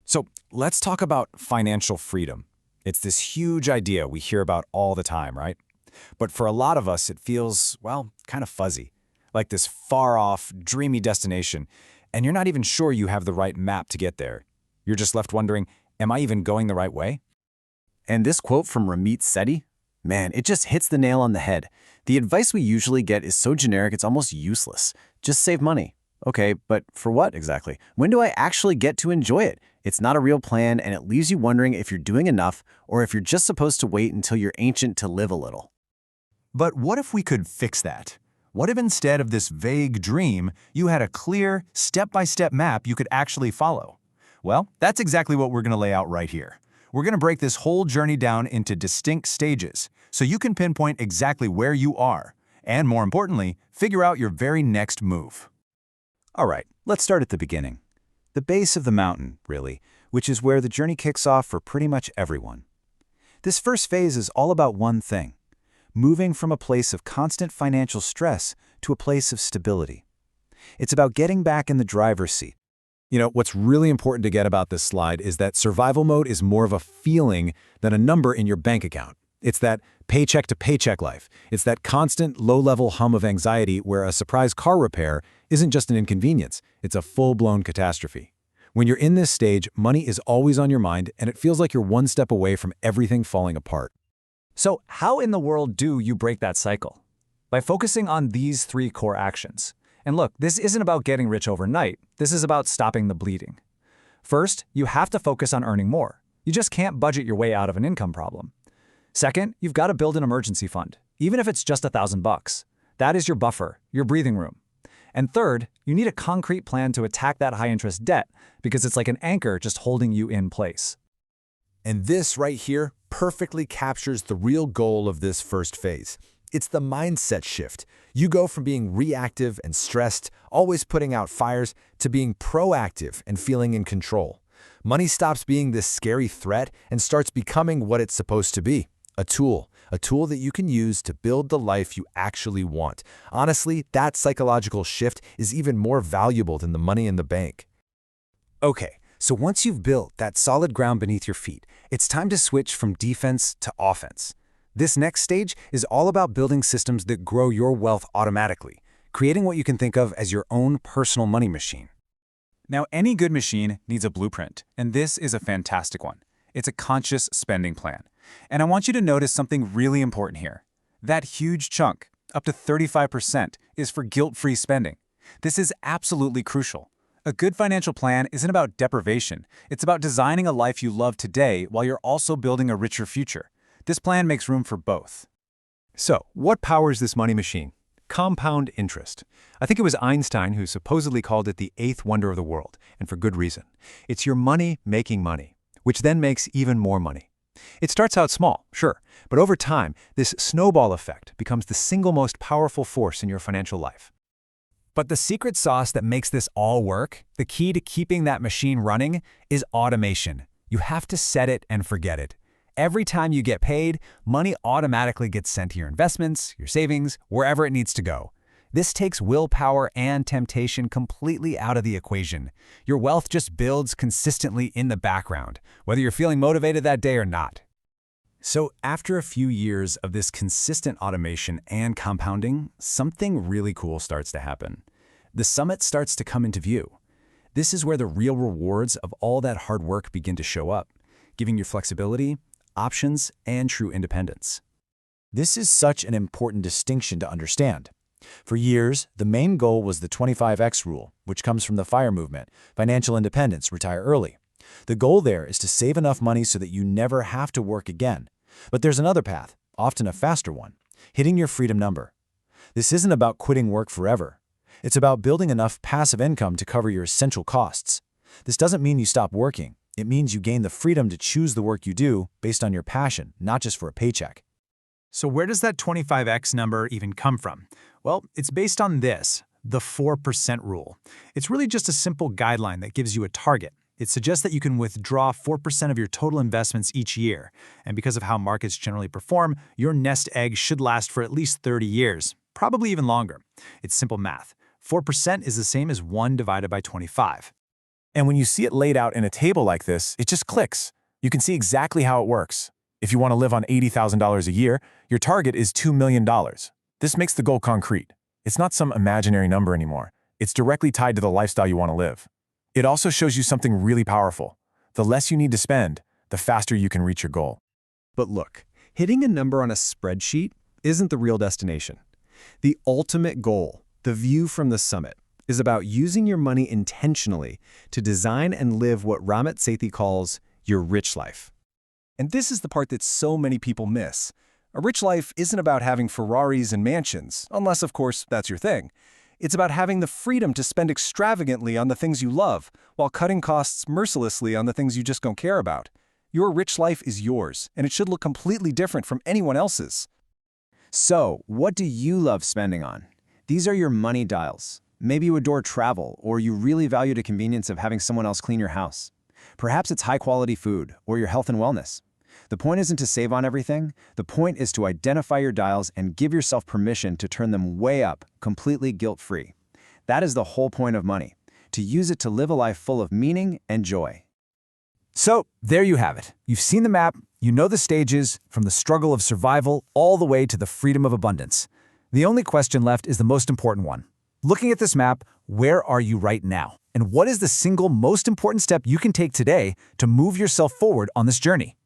So let's talk about financial freedom. It's this huge idea we hear about all the time, right? But for a lot of us, it feels, well, kind of fuzzy, like this far-off, dreamy destination, and you're not even sure you have the right map to get there. You're just left wondering, am I even going the right way? And this quote from Ramit Sethi, man, it just hits the nail on the head. The advice we usually get is so generic it's almost useless. Just save money. Okay, but for what exactly? When do I actually get to enjoy it? It's not a real plan, and it leaves you wondering if you're doing enough or if you're just supposed to wait until you're ancient to live a little. But what if we could fix that? What if instead of this vague dream, you had a clear, step-by-step map you could actually follow? Well, that's exactly what we're going to lay out right here. We're going to break this whole journey down into distinct stages so you can pinpoint exactly where you are, and more importantly, figure out your very next move. All right, let's start at the beginning. The base of the mountain, really, which is where the journey kicks off for pretty much everyone. This first phase is all about one thing: moving from a place of constant financial stress to a place of stability. It's about getting back in the driver's seat. You know, what's really important to get about this slide is that survival mode is more of a feeling than a number in your bank account. It's that paycheck-to-paycheck life. It's that constant low-level hum of anxiety where a surprise car repair isn't just an inconvenience, it's a full-blown catastrophe. When you're in this stage, money is always on your mind, and it feels like you're one step away from everything falling apart. So how in the world do you break that cycle? By focusing on these three core actions. And look, this isn't about getting rich overnight. This is about stopping the bleeding. First, you have to focus on earning more. You just can't budget your way out of an income problem. Second, you've got to build an emergency fund, even if it's just $1,000. That is your buffer, your breathing room. And third, you need a concrete plan to attack that high-interest debt because it's like an anchor just holding you in place. And this right here perfectly captures the real goal of this first phase. It's the mindset shift. You go from being reactive and stressed, always putting out fires, to being proactive and feeling in control. Money stops being this scary threat and starts becoming what it's supposed to be: a tool that you can use to build the life you actually want. Honestly, that psychological shift is even more valuable than the money in the bank. Okay, so once you've built that solid ground beneath your feet, it's time to switch from defense to offense. This next stage is all about building systems that grow your wealth automatically, creating what you can think of as your own personal money machine. Now, any good machine needs a blueprint, and this is a fantastic one. It's a conscious spending plan. And I want you to notice something really important here. That huge chunk, up to 35%, is for guilt-free spending. This is absolutely crucial. A good financial plan isn't about deprivation. It's about designing a life you love today while you're also building a richer future. This plan makes room for both. So, what powers this money machine? Compound interest. I think it was Einstein who supposedly called it the eighth wonder of the world, and for good reason. It's your money making money, which then makes even more money. It starts out small, sure, but over time, this snowball effect becomes the single most powerful force in your financial life. But the secret sauce that makes this all work, the key to keeping that machine running, is automation. You have to set it and forget it. Every time you get paid, money automatically gets sent to your investments, your savings, wherever it needs to go. This takes willpower and temptation completely out of the equation. Your wealth just builds consistently in the background, whether you're feeling motivated that day or not. So after a few years of this consistent automation and compounding, something really cool starts to happen. The summit starts to come into view. This is where the real rewards of all that hard work begin to show up, giving you flexibility, options, and true independence. This is such an important distinction to understand. For years, the main goal was the 25X rule, which comes from the FIRE movement, financial independence, retire early. The goal there is to save enough money so that you never have to work again. But there's another path, often a faster one: hitting your freedom number. This isn't about quitting work forever. It's about building enough passive income to cover your essential costs. This doesn't mean you stop working. It means you gain the freedom to choose the work you do based on your passion, not just for a paycheck. So where does that 25x number even come from? Well, it's based on this, the 4% rule. It's really just a simple guideline that gives you a target. It suggests that you can withdraw 4% of your total investments each year. And because of how markets generally perform, your nest egg should last for at least 30 years, probably even longer. It's simple math. 4% is the same as 1 divided by 25. And when you see it laid out in a table like this, it just clicks. You can see exactly how it works. If you want to live on $80,000 a year, your target is $2 million. This makes the goal concrete. It's not some imaginary number anymore. It's directly tied to the lifestyle you want to live. It also shows you something really powerful. The less you need to spend, the faster you can reach your goal. But look, hitting a number on a spreadsheet isn't the real destination. The ultimate goal, the view from the summit, is about using your money intentionally to design and live what Ramit Sethi calls your rich life. And this is the part that so many people miss. A rich life isn't about having Ferraris and mansions, unless, of course, that's your thing. It's about having the freedom to spend extravagantly on the things you love, while cutting costs mercilessly on the things you just don't care about. Your rich life is yours, and it should look completely different from anyone else's. So, what do you love spending on? These are your money dials. Maybe you adore travel, or you really value the convenience of having someone else clean your house. Perhaps it's high-quality food, or your health and wellness. The point isn't to save on everything. The point is to identify your dials and give yourself permission to turn them way up, completely guilt-free. That is the whole point of money, to use it to live a life full of meaning and joy. So, there you have it. You've seen the map, you know the stages, from the struggle of survival all the way to the freedom of abundance. The only question left is the most important one. Looking at this map, where are you right now? And what is the single most important step you can take today to move yourself forward on this journey?